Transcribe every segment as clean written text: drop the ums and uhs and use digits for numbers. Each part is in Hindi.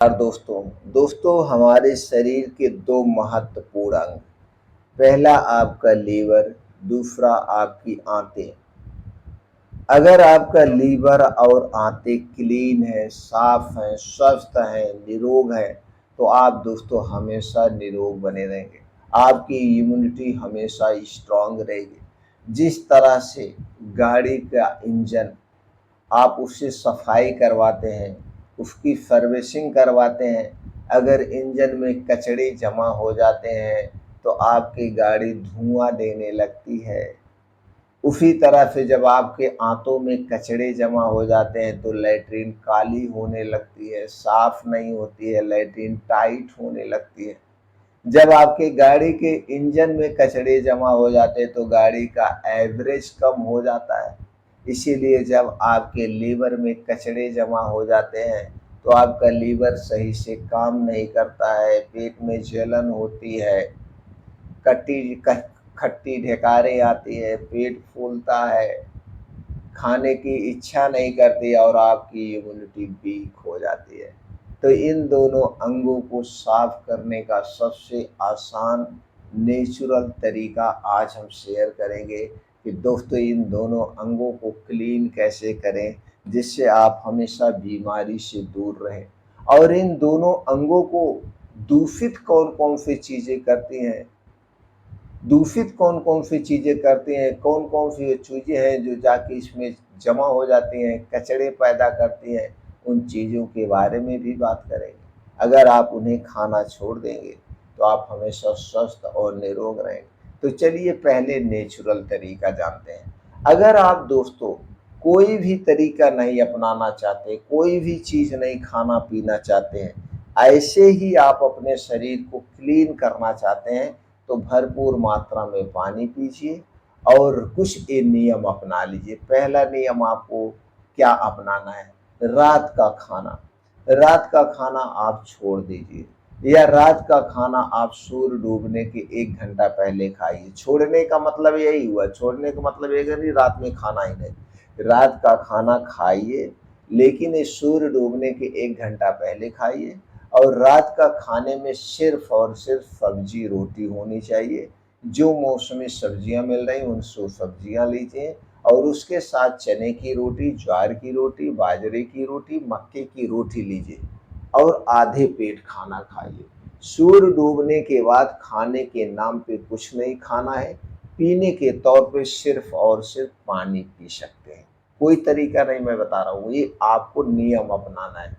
और दोस्तों हमारे शरीर के दो महत्वपूर्ण अंग, पहला आपका लीवर, दूसरा आपकी आंतें। अगर आपका लीवर और आंतें क्लीन है, साफ हैं, स्वस्थ हैं, निरोग हैं, तो आप दोस्तों हमेशा निरोग बने रहेंगे। आपकी इम्यूनिटी हमेशा स्ट्रांग रहेगी। जिस तरह से गाड़ी का इंजन आप उससे सफाई करवाते हैं, उसकी सर्विसिंग करवाते हैं। अगर इंजन में कचरे जमा हो जाते हैं तो आपकी गाड़ी धुआं देने लगती है। उसी तरह से जब आपके आंतों में कचरे जमा हो जाते हैं तो लैट्रिन काली होने लगती है, साफ नहीं होती है, लैट्रिन टाइट होने लगती है। जब आपके गाड़ी के इंजन में कचरे जमा हो जाते हैं तो गाड़ी का एवरेज कम हो जाता है। इसीलिए जब आपके लीवर में कचरे जमा हो जाते हैं तो आपका लीवर सही से काम नहीं करता है, पेट में जलन होती है, खट्टी ढेकारें आती है, पेट फूलता है, खाने की इच्छा नहीं करती और आपकी इम्यूनिटी वीक हो जाती है। तो इन दोनों अंगों को साफ करने का सबसे आसान नेचुरल तरीका आज हम शेयर करेंगे कि दोस्तों इन दोनों अंगों को क्लीन कैसे करें जिससे आप हमेशा बीमारी से दूर रहें। और इन दोनों अंगों को दूषित कौन कौन सी चीज़ें करती हैं, दूषित कौन कौन सी चीज़ें करती हैं, कौन कौन सी चीज़ें हैं जो जाके इसमें जमा हो जाती हैं, कचरे पैदा करती हैं, उन चीज़ों के बारे में भी बात करेंगे। अगर आप उन्हें खाना छोड़ देंगे तो आप हमेशा स्वस्थ और निरोग रहेंगे। तो चलिए पहले नेचुरल तरीका जानते हैं। अगर आप दोस्तों कोई भी तरीका नहीं अपनाना चाहते, कोई भी चीज़ नहीं खाना पीना चाहते हैं, ऐसे ही आप अपने शरीर को क्लीन करना चाहते हैं, तो भरपूर मात्रा में पानी पीजिए और कुछ ये नियम अपना लीजिए। पहला नियम आपको क्या अपनाना है, रात का खाना। रात का खाना आप छोड़ दीजिए, या रात का खाना आप सूर्य डूबने के 1 घंटा पहले खाइए। छोड़ने का मतलब यही हुआ, छोड़ने का मतलब ये नहीं रात में खाना ही नहीं, रात का खाना खाइए लेकिन ये सूर्य डूबने के 1 घंटा पहले खाइए। और रात का खाने में सिर्फ और सिर्फ सब्जी रोटी होनी चाहिए। जो मौसमी सब्जियां मिल रही उन सो सब्जियां लीजिए और उसके साथ चने की रोटी, ज्वार की रोटी, बाजरे की रोटी, मक्के की रोटी लीजिए और आधे पेट खाना खाइए। सूर्य डूबने के बाद खाने के नाम पे कुछ नहीं खाना है। पीने के तौर पे सिर्फ और सिर्फ पानी पी सकते हैं। कोई तरीका नहीं मैं बता रहा हूँ, ये आपको नियम अपनाना है।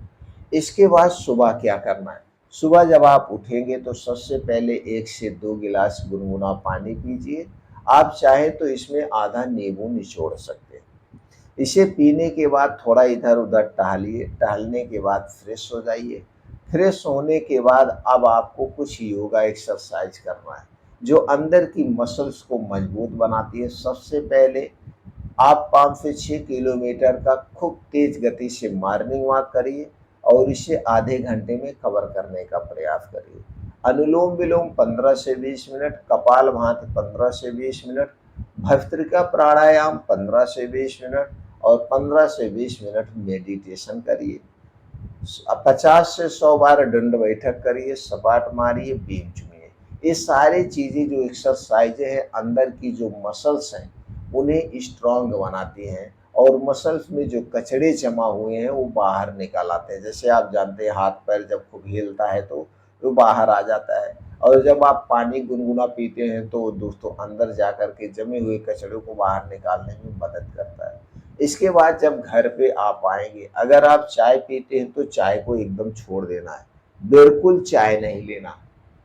इसके बाद सुबह क्या करना है, सुबह जब आप उठेंगे तो सबसे पहले 1 से 2 गिलास गुनगुना पानी पीजिए। आप चाहें तो इसमें आधा नींबू निचोड़ सकते हैं। इसे पीने के बाद थोड़ा इधर उधर टहलिए, टहलने के बाद फ्रेश हो जाइए। फ्रेश होने के बाद अब आपको कुछ योगा एक्सरसाइज करना है जो अंदर की मसल्स को मजबूत बनाती है। सबसे पहले आप 5 से 6 किलोमीटर का खूब तेज गति से मॉर्निंग वॉक करिए और इसे आधे घंटे में कवर करने का प्रयास करिए। अनुलोम विलोम 15 से 20 मिनट, कपालभाति 15 से 20 मिनट, भस्त्रिका प्राणायाम 15 से 20 मिनट और 15 से 20 मिनट मेडिटेशन करिए। 50 से 100 बार दंड बैठक करिए, सपाट मारिए, बीम चुनिए। ये सारी चीज़ें जो एक्सरसाइजें हैं अंदर की जो मसल्स हैं उन्हें स्ट्रांग बनाती हैं और मसल्स में जो कचरे जमा हुए हैं वो बाहर निकाल आते हैं। जैसे आप जानते हैं हाथ पैर जब खूब हिलता है तो वो बाहर आ जाता है। और जब आप पानी गुनगुना पीते हैं तो दोस्तों अंदर जा कर के जमे हुए कचड़ों को बाहर निकालने में मदद करता है। इसके बाद जब घर पे आप आएंगे, अगर आप चाय पीते हैं तो चाय को एकदम छोड़ देना है, बिल्कुल चाय नहीं लेना,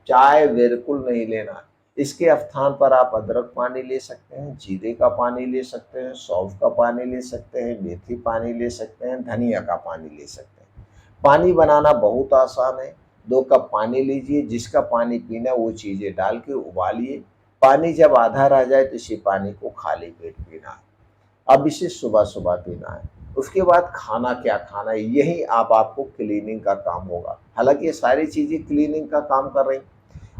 चाय बिल्कुल नहीं लेना। इसके स्थान पर आप अदरक पानी ले सकते हैं, जीरे का पानी ले सकते हैं, सौंफ का पानी ले सकते हैं, मेथी पानी ले सकते हैं, धनिया का पानी ले सकते हैं। पानी बनाना बहुत आसान है। 2 कप पानी लीजिए, जिसका पानी पीना है वो चीज़ें डाल के उबालिए। पानी जब आधा रह जाए तो इसी पानी को खाली पेट पीना है। अब इसे सुबह सुबह पीना है। उसके बाद खाना क्या खाना है, यही अब आपको क्लीनिंग का काम होगा। हालांकि ये सारी चीज़ें क्लीनिंग का काम कर रही।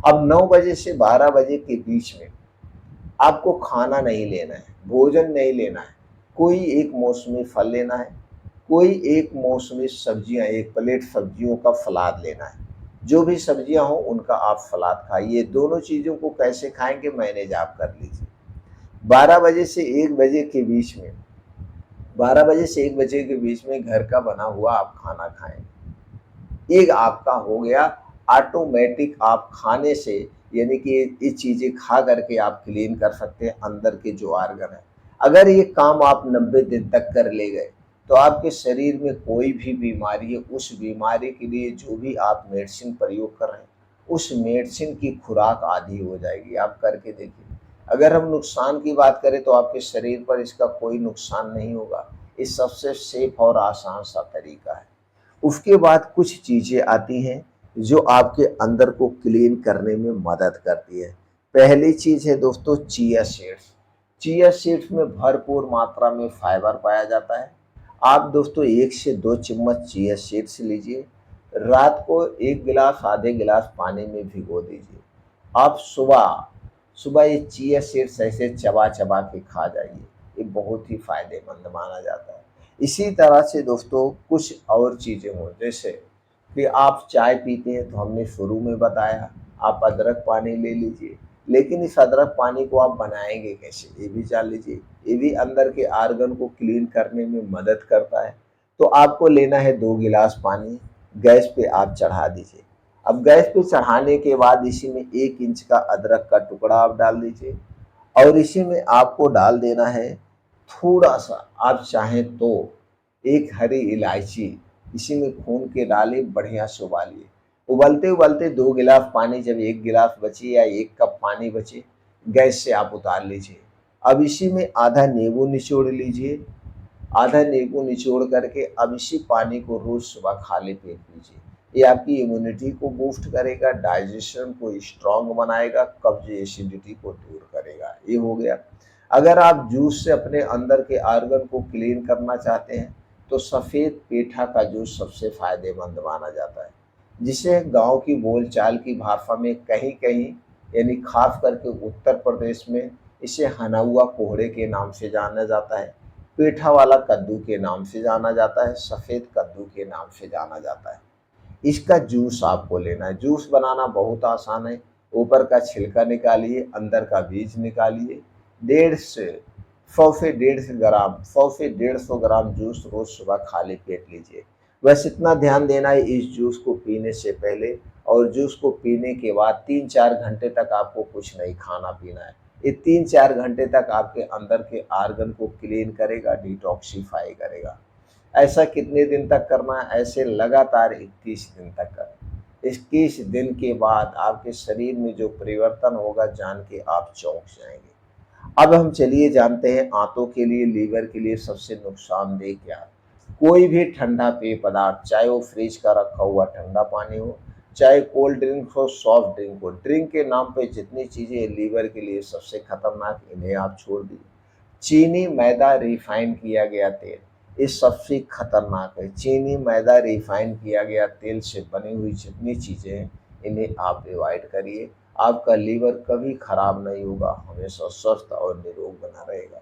अब 9 बजे से 12 बजे के बीच में आपको खाना नहीं लेना है, भोजन नहीं लेना है। कोई एक मौसमी फल लेना है, कोई एक मौसमी सब्जियां, एक प्लेट सब्जियों का सलाद लेना है। जो भी सब्जियां हो उनका आप सलाद खाइए। दोनों चीज़ों को कैसे खाएंगे मैनेज आप कर लीजिए। 12 बजे से 1 बजे के बीच में, 12 बजे से 1 बजे के बीच में घर का बना हुआ आप खाना खाएं। एक आपका हो गया ऑटोमेटिक। आप खाने से यानी कि ये चीज़ें खा करके आप क्लीन कर सकते हैं अंदर के जो ऑर्गन है। अगर ये काम आप 90 दिन तक कर ले गए तो आपके शरीर में कोई भी बीमारी है, उस बीमारी के लिए जो भी आप मेडिसिन प्रयोग कर रहे हैं उस मेडिसिन की खुराक आधी हो जाएगी। आप करके देखिए। अगर हम नुकसान की बात करें तो आपके शरीर पर इसका कोई नुकसान नहीं होगा। ये सबसे सेफ और आसान सा तरीका है। उसके बाद कुछ चीज़ें आती हैं जो आपके अंदर को क्लीन करने में मदद करती है। पहली चीज़ है दोस्तों चिया सीड्स। चिया सीड्स में भरपूर मात्रा में फाइबर पाया जाता है। आप दोस्तों 1 से 2 चम्मच चिया सीड्स लीजिए। रात को 1 गिलास आधे गिलास पानी में भिगो दीजिए। आप सुबह सुबह ये चिया सीड्स ऐसे चबा चबा के खा जाइए। ये बहुत ही फायदेमंद माना जाता है। इसी तरह से दोस्तों कुछ और चीज़ें हों, जैसे कि आप चाय पीते हैं तो हमने शुरू में बताया आप अदरक पानी ले लीजिए। लेकिन इस अदरक पानी को आप बनाएंगे कैसे ये भी जान लीजिए। ये भी अंदर के आर्गन को क्लीन करने में मदद करता है। तो आपको लेना है 2 गिलास पानी, गैस पे आप चढ़ा दीजिए। अब गैस पे चढ़ाने के बाद इसी में 1 इंच का अदरक का टुकड़ा आप डाल दीजिए और इसी में आपको डाल देना है थोड़ा सा, आप चाहें तो 1 हरी इलायची इसी में भून के डालिए, बढ़िया से उबालिए। उबलते उबलते 2 गिलास पानी, जब 1 गिलास बचे या 1 कप पानी बचे गैस से आप उतार लीजिए। अब इसी में आधा नींबू निचोड़ लीजिए। आधा नींबू निचोड़ करके अब इसी पानी को रोज सुबह खाली पेट पीजिए। ये आपकी इम्यूनिटी को बूस्ट करेगा, डाइजेशन को स्ट्रांग बनाएगा, कब्ज एसिडिटी को दूर करेगा। ये हो गया। अगर आप जूस से अपने अंदर के आर्गन को क्लीन करना चाहते हैं तो सफ़ेद पेठा का जूस सबसे फायदेमंद माना जाता है, जिसे गांव की बोलचाल की भाषा में कहीं कहीं यानी खास करके उत्तर प्रदेश में इसे हनाउआ कोहड़े के नाम से जाना जाता है, पेठा वाला कद्दू के नाम से जाना जाता है, सफ़ेद कद्दू के नाम से जाना जाता है। इसका जूस आपको लेना है। जूस बनाना बहुत आसान है। ऊपर का छिलका निकालिए, अंदर का बीज निकालिए। 100 से 150 ग्राम जूस रोज सुबह खाली पेट लीजिए। बस इतना ध्यान देना है इस जूस को पीने से पहले और जूस को पीने के बाद 3-4 घंटे तक आपको कुछ नहीं खाना पीना है। ये 3-4 घंटे तक आपके अंदर के आर्गन को क्लीन करेगा, डिटॉक्सिफाई करेगा। ऐसा कितने दिन तक करना है? ऐसे लगातार 21 दिन तक करना। 21 दिन के बाद आपके शरीर में जो परिवर्तन होगा जान के आप चौंक जाएंगे। अब हम चलिए जानते हैं आंतों के लिए, लीवर के लिए सबसे नुकसानदेह क्या है। कोई भी ठंडा पेय पदार्थ, चाहे वो फ्रिज का रखा हुआ ठंडा पानी हो, चाहे कोल्ड ड्रिंक हो, सॉफ्ट ड्रिंक हो, ड्रिंक के नाम पे जितनी चीज़ें लीवर के लिए सबसे खतरनाक, इन्हें आप छोड़ दीजिए। चीनी, मैदा, रिफाइन किया गया तेल, ये सबसे खतरनाक है। चीनी, मैदा, रिफाइन किया गया तेल से बनी हुई जितनी चीज़ें हैं इन्हें आप अवॉइड करिए। आपका लीवर कभी खराब नहीं होगा, हमेशा स्वस्थ और निरोग बना रहेगा।